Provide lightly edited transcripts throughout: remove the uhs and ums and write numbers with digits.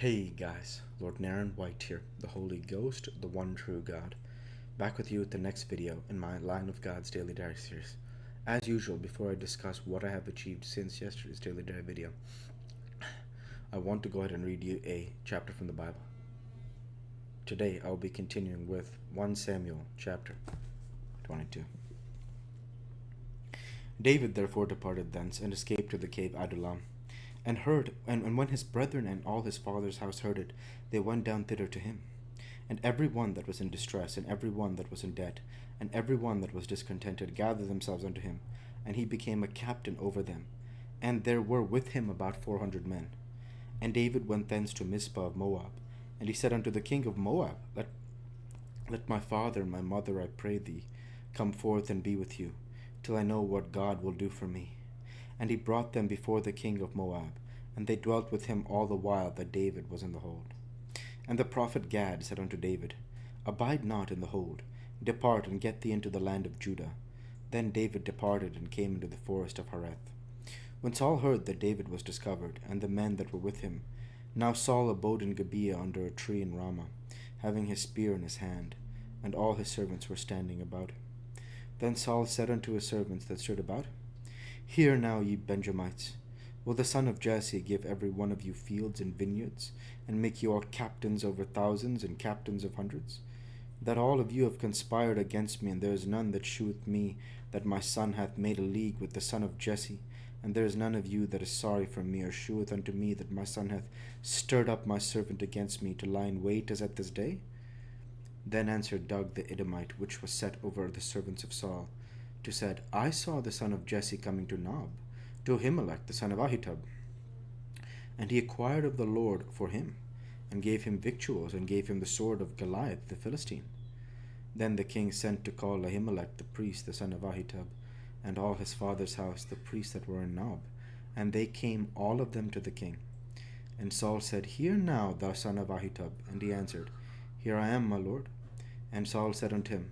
Hey guys, Lord Naren White here, the Holy Ghost, the one true God, back with you with the next video in my Line of God's Daily Diary series. As usual, before I discuss what I have achieved since yesterday's Daily Diary video, I want to go ahead and read you a chapter from the Bible. Today I will be continuing with 1 Samuel chapter 22. David therefore departed thence and escaped to the cave Adullam. And when his brethren and all his father's house heard it, they went down thither to him. And every one that was in distress, and every one that was in debt, and every one that was discontented, gathered themselves unto him, and he became a captain over them. And there were with him about 400 men. And David went thence to Mizpah of Moab, and he said unto the king of Moab, Let my father and my mother, I pray thee, come forth and be with you, till I know what God will do for me. And he brought them before the king of Moab, and they dwelt with him all the while that David was in the hold. And the prophet Gad said unto David, Abide not in the hold, depart and get thee into the land of Judah. Then David departed and came into the forest of Hareth. When Saul heard that David was discovered, and the men that were with him, now Saul abode in Gibeah under a tree in Ramah, having his spear in his hand, and all his servants were standing about. Then Saul said unto his servants that stood about, Hear now, ye Benjamites, will the son of Jesse give every one of you fields and vineyards, and make you all captains over thousands and captains of hundreds? That all of you have conspired against me, and there is none that sheweth me that my son hath made a league with the son of Jesse, and there is none of you that is sorry for me, or sheweth unto me that my son hath stirred up my servant against me to lie in wait as at this day? Then answered Doeg the Edomite, which was set over the servants of Saul, to said, I saw the son of Jesse coming to Nob, to Ahimelech the son of Ahitub. And he inquired of the Lord for him, and gave him victuals, and gave him the sword of Goliath the Philistine. Then the king sent to call Ahimelech the priest, the son of Ahitub, and all his father's house, the priests that were in Nob, and they came all of them to the king. And Saul said, Hear now, thou son of Ahitub. And he answered, Here I am, my lord. And Saul said unto him,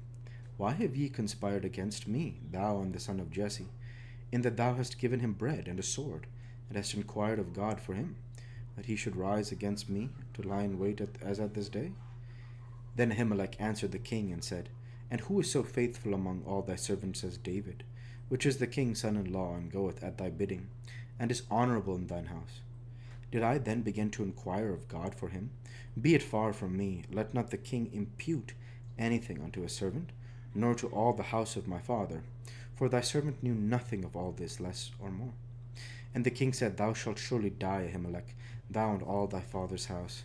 Why have ye conspired against me, thou and the son of Jesse, in that thou hast given him bread and a sword, and hast inquired of God for him, that he should rise against me to lie in wait as at this day? Then Ahimelech answered the king and said, And who is so faithful among all thy servants as David, which is the king's son-in-law, and goeth at thy bidding, and is honorable in thine house? Did I then begin to inquire of God for him? Be it far from me, let not the king impute anything unto a servant, nor to all the house of my father, for thy servant knew nothing of all this, less or more. And the king said, Thou shalt surely die, Ahimelech, thou and all thy father's house.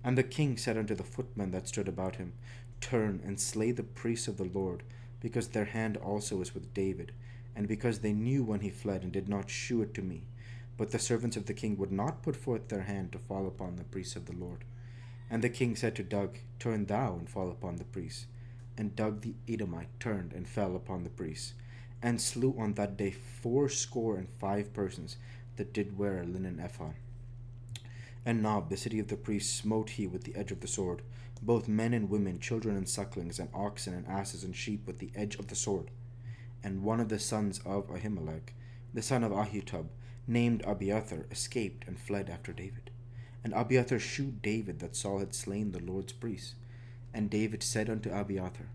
And the king said unto the footmen that stood about him, Turn and slay the priests of the Lord, because their hand also is with David, and because they knew when he fled, and did not shew it to me. But the servants of the king would not put forth their hand to fall upon the priests of the Lord. And the king said to Doeg, Turn thou and fall upon the priests. And Doeg the Edomite turned and fell upon the priests, and slew on that day 85 persons that did wear a linen ephod. And Nob, the city of the priests, smote he with the edge of the sword, both men and women, children and sucklings, and oxen and asses and sheep with the edge of the sword. And one of the sons of Ahimelech, the son of Ahitub, named Abiathar, escaped and fled after David. And Abiathar shewed David that Saul had slain the Lord's priests. And David said unto Abiathar,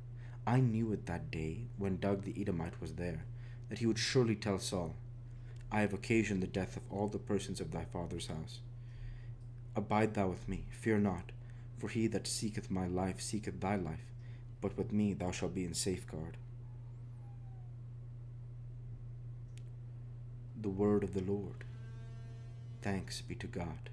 I knew it that day, when Doeg the Edomite was there, that he would surely tell Saul, I have occasioned the death of all the persons of thy father's house. Abide thou with me, fear not, for he that seeketh my life seeketh thy life, but with me thou shalt be in safeguard. The word of the Lord. Thanks be to God.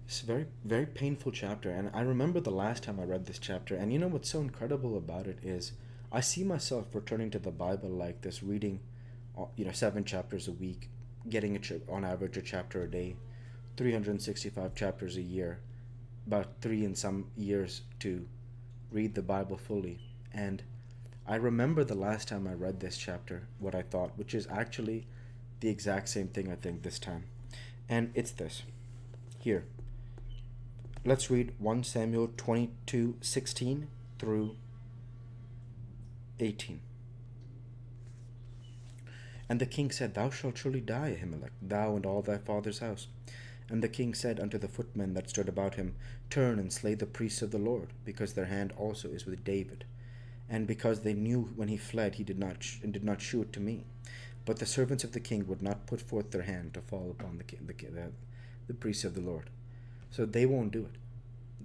It's a very, very painful chapter, and I remember the last time I read this chapter, and you know what's so incredible about it is I see myself returning to the Bible like this, reading 7 chapters a week, getting on average a chapter a day, 365 chapters a year, about 3 in some years to read the Bible fully. And I remember the last time I read this chapter, what I thought, which is actually the exact same thing I think this time. And it's this. Here. Let's read 1 Samuel 22:16 through 18. And the king said, Thou shalt surely die, Ahimelech, thou and all thy father's house. And the king said unto the footmen that stood about him, Turn and slay the priests of the Lord, because their hand also is with David. And because they knew when he fled, he did not shew it to me. But the servants of the king would not put forth their hand to fall upon the priests of the Lord. So they won't do it.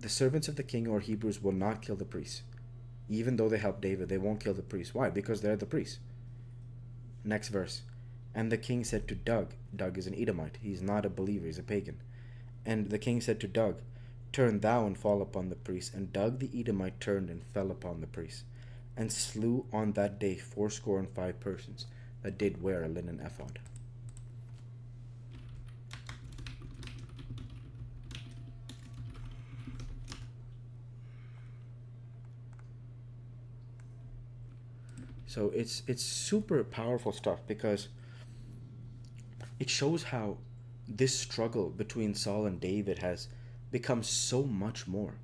The servants of the king or Hebrews will not kill the priests. Even though they help David, they won't kill the priests. Why? Because they're the priests. Next verse. And the king said to Doeg, Doeg is an Edomite, he's not a believer, he's a pagan. And the king said to Doeg, Turn thou and fall upon the priests. And Doeg the Edomite turned and fell upon the priests, and slew on that day 85 persons that did wear a linen ephod. So it's super powerful stuff, because it shows how this struggle between Saul and David has become so much more,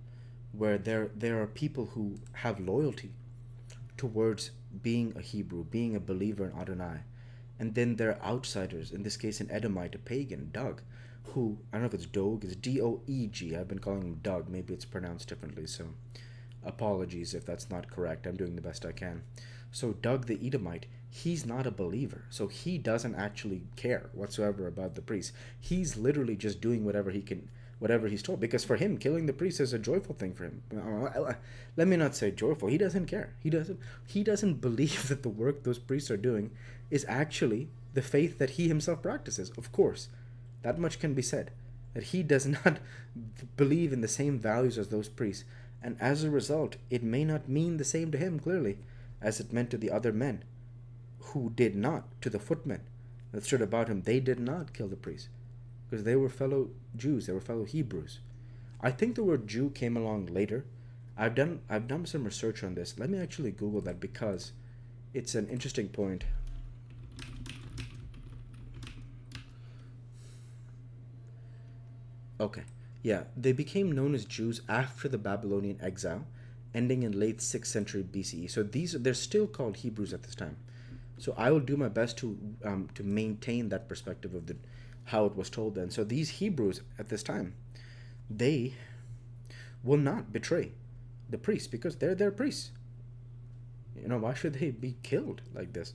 where there are people who have loyalty towards being a Hebrew, being a believer in Adonai, and then there are outsiders, in this case an Edomite, a pagan, Doeg, who, I don't know if it's Doeg, it's Doeg, I've been calling him Doug, maybe it's pronounced differently, so apologies if that's not correct, I'm doing the best I can. So Doeg the Edomite, he's not a believer, so he doesn't actually care whatsoever about the priest. He's literally just doing whatever he can, whatever he's told, because for him, killing the priest is a joyful thing for him. Let me not say joyful. He doesn't care. He doesn't believe that the work those priests are doing is actually the faith that he himself practices. Of course, that much can be said, that he does not believe in the same values as those priests, and as a result, it may not mean the same to him, clearly, as it meant to the other men who did not, to the footmen that stood about him. They did not kill the priest, because they were fellow Jews, they were fellow Hebrews. I think the word Jew came along later. I've done some research on this. Let me actually Google that, because it's an interesting point. Okay, yeah, they became known as Jews after the Babylonian exile, ending in late 6th century BCE. So they're still called Hebrews at this time. So I will do my best to maintain that perspective of how it was told then. So these Hebrews at this time, they will not betray the priests, because they're their priests. Why should they be killed like this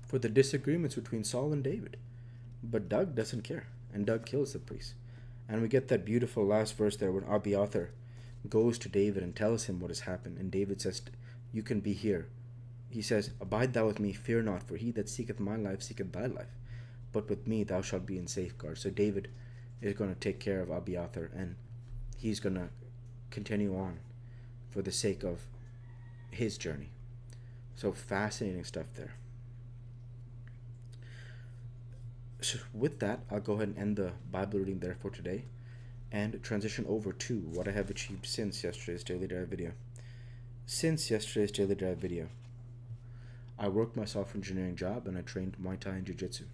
for the disagreements between Saul and David? But Doeg doesn't care, and Doeg kills the priests. And we get that beautiful last verse there when Abiathar goes to David and tells him what has happened. And David says, You can be here. He says, Abide thou with me, fear not, for he that seeketh my life seeketh thy life. But with me thou shalt be in safeguard. So David is going to take care of Abiathar, and he's going to continue on for the sake of his journey. So fascinating stuff there. So with that, I'll go ahead and end the Bible reading there for today, and transition over to what I have achieved since yesterday's Daily Drive video. Since yesterday's Daily Drive video, I worked my software engineering job, and I trained Muay Thai and Jiu-Jitsu.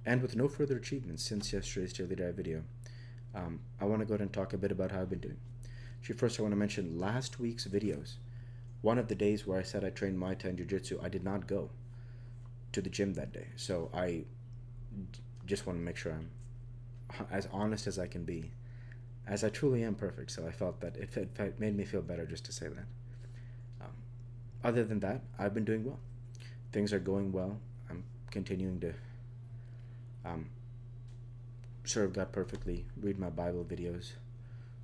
And with no further achievements since yesterday's Daily Drive video, I want to go ahead and talk a bit about how I've been doing. Actually, first I want to mention last week's videos. One of the days where I said I trained Muay Thai and Jiu-Jitsu, I did not go to the gym that day. So I just want to make sure I'm as honest as I can be, as I truly am perfect. So I felt that it made me feel better just to say that. Other than that, I've been doing well. Things are going well. I'm continuing to serve God perfectly, read my Bible videos,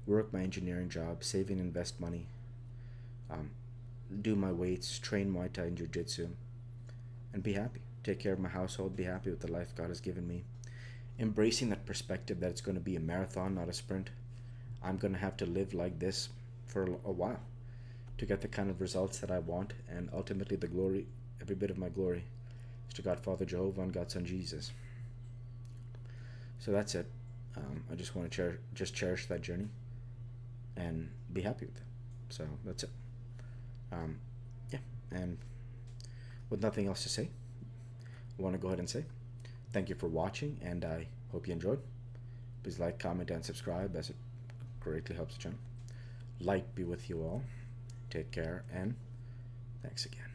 work my engineering job, save and invest money, do my weights, train Muay Thai and Jiu-Jitsu, and be happy. Take care of my household, be happy with the life God has given me. Embracing that perspective that it's going to be a marathon, not a sprint. I'm going to have to live like this for a while to get the kind of results that I want, and ultimately the glory, every bit of my glory, is to God Father Jehovah and God Son Jesus. So that's it. I just want to cherish that journey and be happy with it. So that's it. Yeah, and with nothing else to say, I want to go ahead and say thank you for watching, and I hope you enjoyed. Please like, comment, and subscribe, as it greatly helps the channel. Light be with you all. Take care, and thanks again.